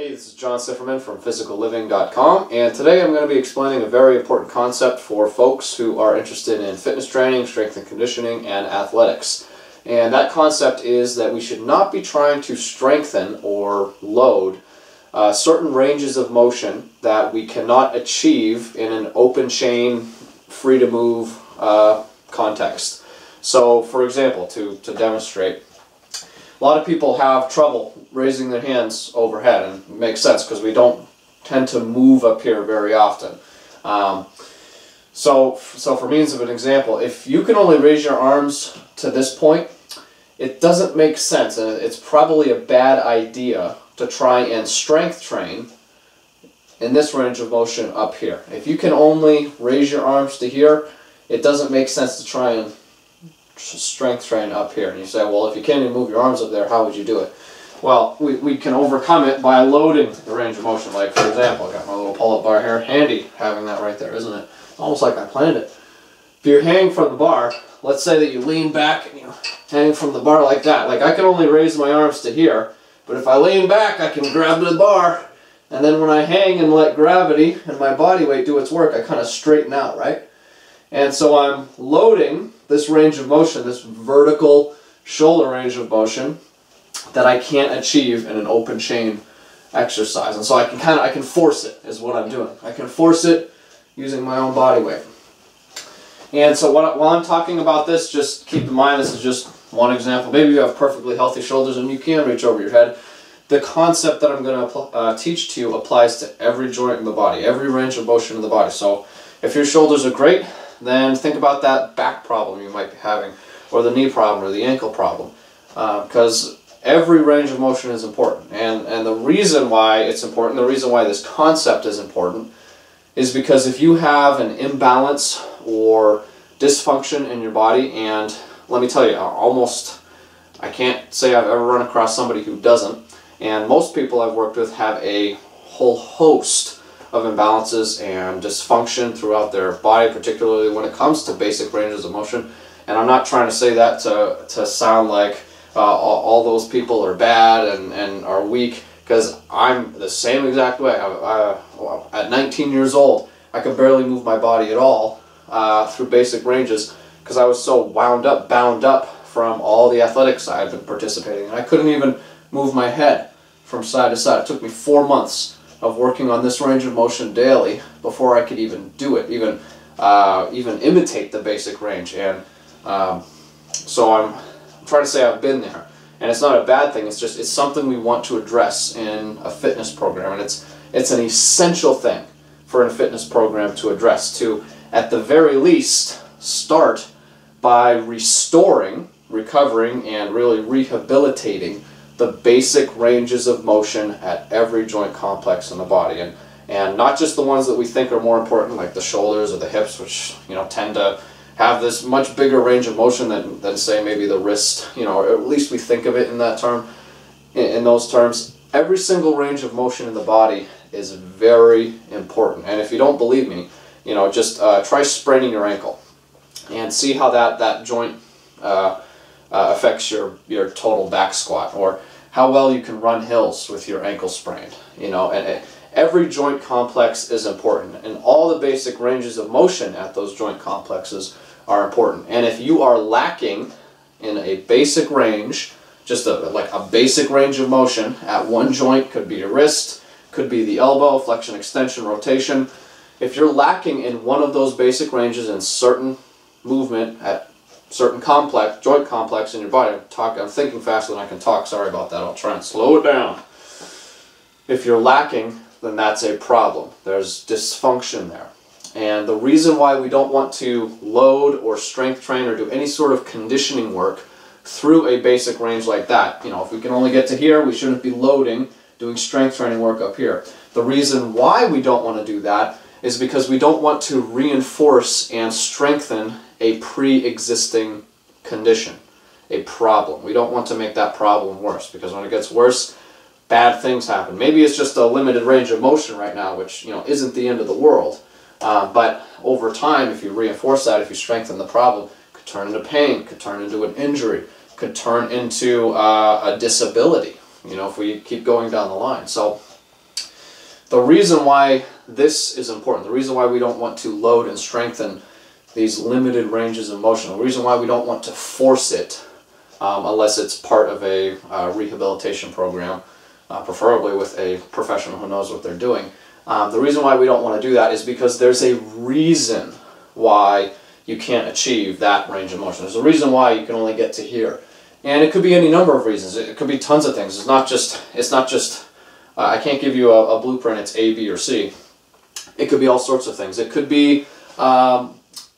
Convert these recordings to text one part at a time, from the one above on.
Hey, this is John Sifferman from PhysicalLiving.com, and today I'm going to be explaining a very important concept for folks who are interested in fitness training, strength and conditioning, and athletics. And that concept is that we should not be trying to strengthen or load certain ranges of motion that we cannot achieve in an open chain, free to move context. So, for example, to demonstrate, a lot of people have trouble raising their hands overhead, and it makes sense because we don't tend to move up here very often. So for means of an example, if you can only raise your arms to this point, it doesn't make sense, and it's probably a bad idea to try and strength train in this range of motion up here. If you can only raise your arms to here, it doesn't make sense to try and strength train up here. And you say, well, if you can't even move your arms up there, how would you do it? Well, we can overcome it by loading the range of motion. Like, for example, I got my little pull-up bar here. Handy having that right there, isn't it? Almost like I planned it. If you're hanging from the bar, let's say that you lean back and you hang from the bar like that. Like, I can only raise my arms to here, but if I lean back, I can grab the bar, and then when I hang and let gravity and my body weight do its work, I kind of straighten out, right? And so I'm loading this range of motion, this vertical shoulder range of motion, that I can't achieve in an open chain exercise. And so I can force it, is what I'm doing. I can force it using my own body weight. And so while I'm talking about this, just keep in mind this is just one example. Maybe you have perfectly healthy shoulders and you can reach over your head. The concept that I'm going to teach to you applies to every joint in the body, every range of motion in the body. So if your shoulders are great, then think about that back problem you might be having, or the knee problem, or the ankle problem, because every range of motion is important. And the reason why it's important, the reason why this concept is important, is because if you have an imbalance or dysfunction in your body, and let me tell you, I can't say I've ever run across somebody who doesn't, and most people I've worked with have a whole host of imbalances and dysfunction throughout their body, particularly when it comes to basic ranges of motion. And I'm not trying to say that to sound like all those people are bad and are weak, because I'm the same exact way. Well, at 19 years old, I could barely move my body at all through basic ranges because I was so bound up from all the athletics I had been participating in. I couldn't even move my head from side to side. It took me 4 months of working on this range of motion daily before I could even do it, even imitate the basic range. And so I'm trying to say I've been there, and it's not a bad thing. It's something we want to address in a fitness program, and it's an essential thing for a fitness program to address, to at the very least start by recovering and really rehabilitating the basic ranges of motion at every joint complex in the body, and not just the ones that we think are more important, like the shoulders or the hips, which tend to have this much bigger range of motion than say maybe the wrist, or at least we think of it in that term, in those terms. Every single range of motion in the body is very important, and if you don't believe me, just try spraining your ankle and see how that joint affects your total back squat, or how well you can run hills with your ankle sprained. And every joint complex is important, and all the basic ranges of motion at those joint complexes are important. And if you are lacking in a basic range, just like a basic range of motion at one joint, could be your wrist, could be the elbow, flexion, extension, rotation. If you're lacking in one of those basic ranges in certain movement at certain joint complex in your body, I'm thinking faster than I can talk, sorry about that, I'll try and slow it down. If you're lacking, then that's a problem. There's dysfunction there. And the reason why we don't want to load or strength train or do any sort of conditioning work through a basic range like that, if we can only get to here, we shouldn't be doing strength training work up here. The reason why we don't want to do that is because we don't want to reinforce and strengthen a pre-existing condition, a problem. We don't want to make that problem worse, because when it gets worse, bad things happen. Maybe it's just a limited range of motion right now, which isn't the end of the world. But over time, if you reinforce that, if you strengthen the problem, it could turn into pain, could turn into an injury, could turn into a disability. If we keep going down the line. So The reason why this is important, the reason why we don't want to load and strengthen these limited ranges of motion, the reason why we don't want to force it unless it's part of a rehabilitation program, preferably with a professional who knows what they're doing. The reason why we don't want to do that is because there's a reason why you can't achieve that range of motion. There's a reason why you can only get to here. And it could be any number of reasons. It could be tons of things. It's not just I can't give you a blueprint, it's A, B, or C. It could be all sorts of things. It could be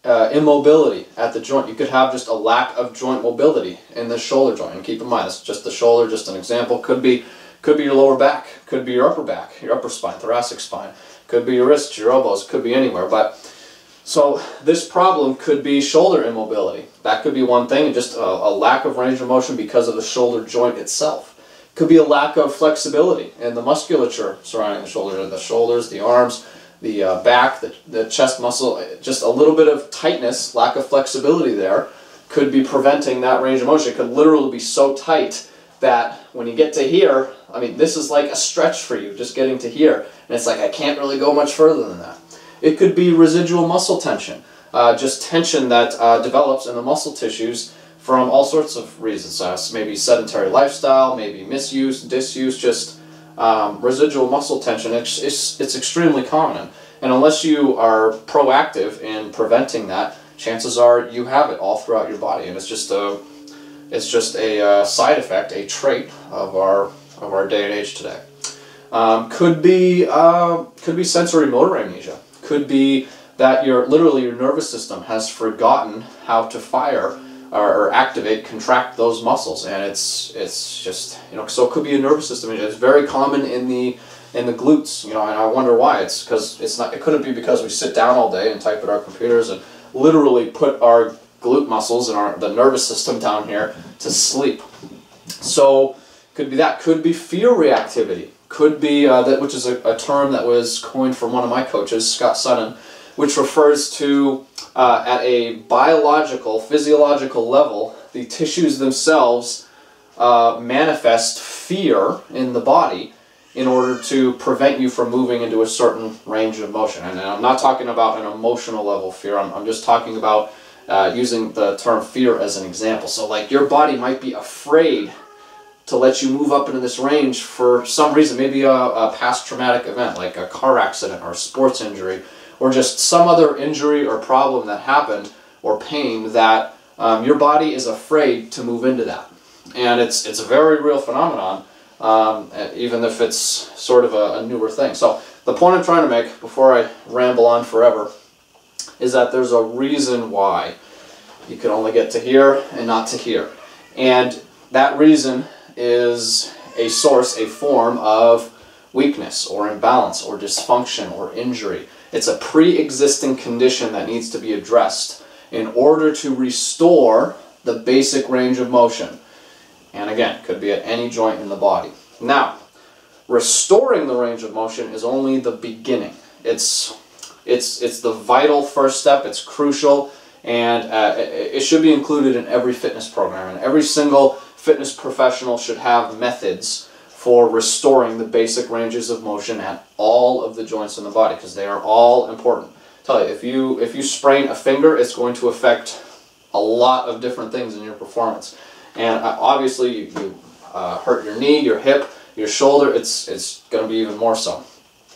immobility at the joint. You could have just a lack of joint mobility in the shoulder joint. And keep in mind, it's just the shoulder, just an example. Could be your lower back, could be your upper back, your upper spine, thoracic spine. Could be your wrists, your elbows, could be anywhere. But so this problem could be shoulder immobility. That could be one thing, and just a lack of range of motion because of the shoulder joint itself. Could be a lack of flexibility in the musculature surrounding the shoulders, the arms, the back, the chest muscle. Just a little bit of tightness, lack of flexibility there could be preventing that range of motion. It could literally be so tight that when you get to here, I mean, this is like a stretch for you, just getting to here. And it's like, I can't really go much further than that. It could be residual muscle tension, just tension that develops in the muscle tissues from all sorts of reasons. Maybe sedentary lifestyle, maybe misuse, disuse, just residual muscle tension. It's extremely common. And unless you are proactive in preventing that, chances are you have it all throughout your body. And it's just a side effect, a trait of our day and age today. Could be sensory motor amnesia. Could be that literally your nervous system has forgotten how to fire or activate, contract those muscles, and it's just, you know, so it could be a nervous system. It's very common in the glutes, you know, and I wonder why. It's because it couldn't be because we sit down all day and type at our computers and literally put our glute muscles and the nervous system down here to sleep. So could be that. Could be fear reactivity. Could be which is a term that was coined from one of my coaches, Scott Sutton, which refers to at a biological, physiological level, the tissues themselves manifest fear in the body in order to prevent you from moving into a certain range of motion. And I'm not talking about an emotional level fear. I'm just talking about using the term fear as an example. So like your body might be afraid to let you move up into this range for some reason, maybe a past traumatic event like a car accident or a sports injury, or just some other injury or problem that happened, or pain that your body is afraid to move into that. And it's a very real phenomenon, even if it's sort of a newer thing. So the point I'm trying to make, before I ramble on forever, is that there's a reason why you can only get to here and not to here. And that reason is a source, a form of weakness or imbalance or dysfunction or injury. It's a pre-existing condition that needs to be addressed in order to restore the basic range of motion. And again, could be at any joint in the body. Now, restoring the range of motion is only the beginning. It's the vital first step. It's crucial, and it should be included in every fitness program. And every single fitness professional should have methods for restoring the basic ranges of motion at all of the joints in the body, because they are all important. I tell you, if you sprain a finger, it's going to affect a lot of different things in your performance. And obviously, you hurt your knee, your hip, your shoulder, it's going to be even more so.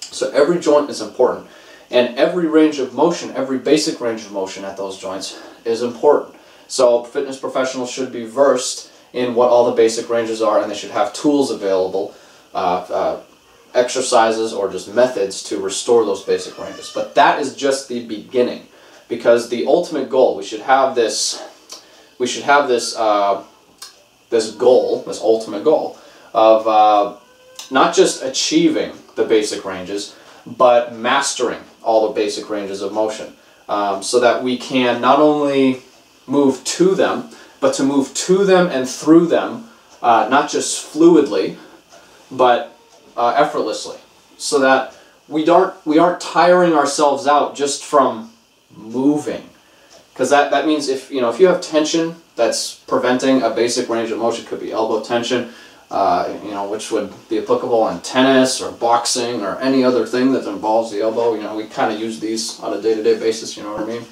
So every joint is important. And every range of motion, every basic range of motion at those joints is important. So fitness professionals should be versed in what all the basic ranges are, and they should have tools available, exercises or just methods to restore those basic ranges. But that is just the beginning, because the ultimate goal, we should have this ultimate goal of not just achieving the basic ranges, but mastering all the basic ranges of motion, so that we can not only move to them, but to move to them and through them, not just fluidly, but effortlessly, so that we aren't tiring ourselves out just from moving. Because that means if you have tension that's preventing a basic range of motion, could be elbow tension, which would be applicable in tennis or boxing or any other thing that involves the elbow. We kind of use these on a day-to-day basis, you know what I mean?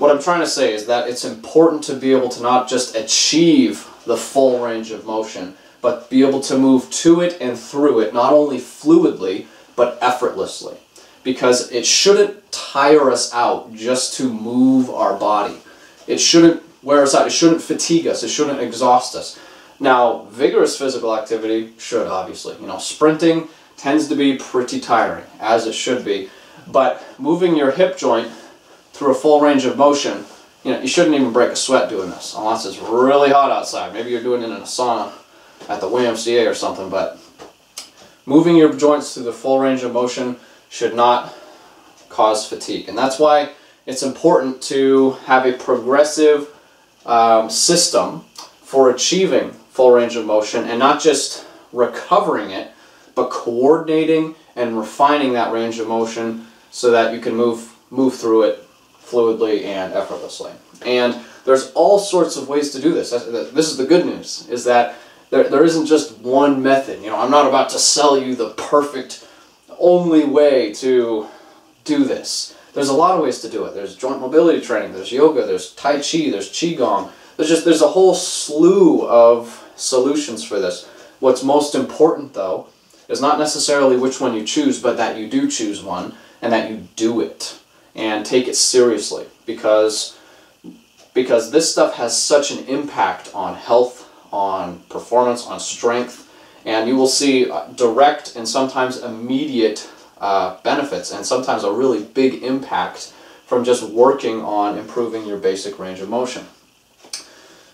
What I'm trying to say is that it's important to be able to not just achieve the full range of motion, but be able to move to it and through it, not only fluidly, but effortlessly. Because it shouldn't tire us out just to move our body. It shouldn't wear us out. It shouldn't fatigue us. It shouldn't exhaust us. Now, vigorous physical activity should, obviously. Sprinting tends to be pretty tiring, as it should be. But moving your hip joint through a full range of motion, you shouldn't even break a sweat doing this, unless it's really hot outside. Maybe you're doing it in a sauna at the YMCA or something, but moving your joints through the full range of motion should not cause fatigue. And that's why it's important to have a progressive system for achieving full range of motion, and not just recovering it, but coordinating and refining that range of motion so that you can move through it fluidly and effortlessly. And there's all sorts of ways to do this. This is the good news, is that there isn't just one method. I'm not about to sell you the perfect only way to do this. There's a lot of ways to do it. There's joint mobility training, there's yoga, there's Tai Chi, there's Qigong. There's a whole slew of solutions for this. What's most important, though, is not necessarily which one you choose, but that you do choose one and that you do it and take it seriously, because this stuff has such an impact on health, on performance, on strength, and you will see direct and sometimes immediate benefits, and sometimes a really big impact from just working on improving your basic range of motion.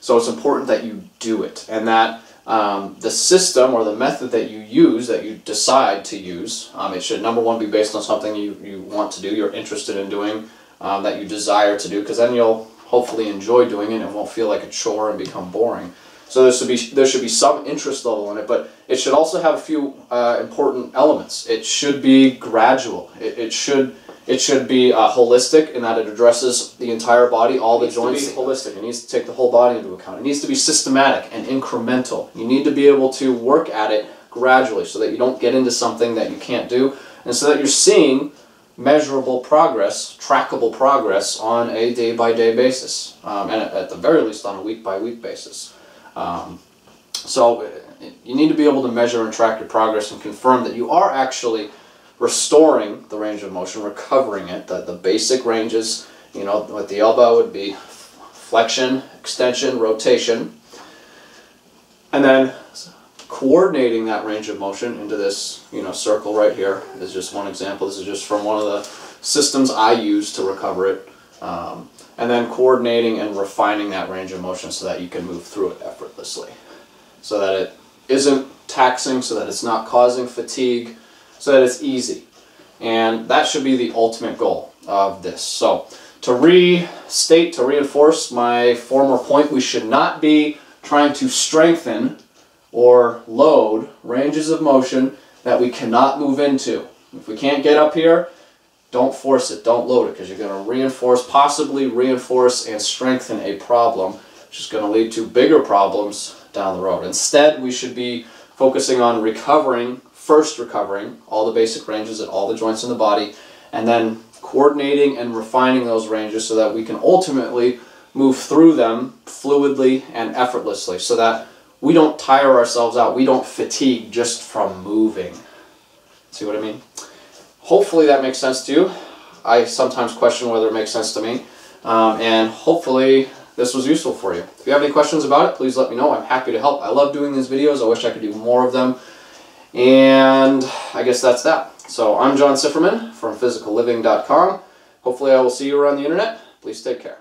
So it's important that you do it, and that the system or the method that you use, that you decide to use, it should, number one, be based on something you want to do, you're interested in doing, that you desire to do, because then you'll hopefully enjoy doing it and won't feel like a chore and become boring. So there should be some interest level in it, but it should also have a few important elements. It should be gradual. It should be holistic in that it addresses the entire body, all the joints. It needs to be holistic. It needs to take the whole body into account. It needs to be systematic and incremental. You need to be able to work at it gradually so that you don't get into something that you can't do, and so that you're seeing measurable progress, trackable progress on a day-by-day basis, and at the very least on a week-by-week basis. So you need to be able to measure and track your progress and confirm that you are actually restoring the range of motion, recovering it. The basic ranges, with the elbow would be flexion, extension, rotation, and then coordinating that range of motion into this, circle right here is just one example. This is just from one of the systems I use to recover it. And then coordinating and refining that range of motion so that you can move through it effortlessly, so that it isn't taxing, so that it's not causing fatigue, so that it's easy. And that should be the ultimate goal of this. So to restate, to reinforce my former point, we should not be trying to strengthen or load ranges of motion that we cannot move into. If we can't get up here, don't force it, don't load it, because you're going to possibly reinforce and strengthen a problem, which is going to lead to bigger problems down the road. Instead, we should be focusing on first recovering all the basic ranges at all the joints in the body, and then coordinating and refining those ranges so that we can ultimately move through them fluidly and effortlessly, so that we don't tire ourselves out, we don't fatigue just from moving. See what I mean? Hopefully that makes sense to you. I sometimes question whether it makes sense to me, and hopefully this was useful for you. If you have any questions about it, please let me know. I'm happy to help. I love doing these videos. I wish I could do more of them. And I guess that's that. So I'm John Sifferman from physicalliving.com. Hopefully I will see you around the internet. Please take care.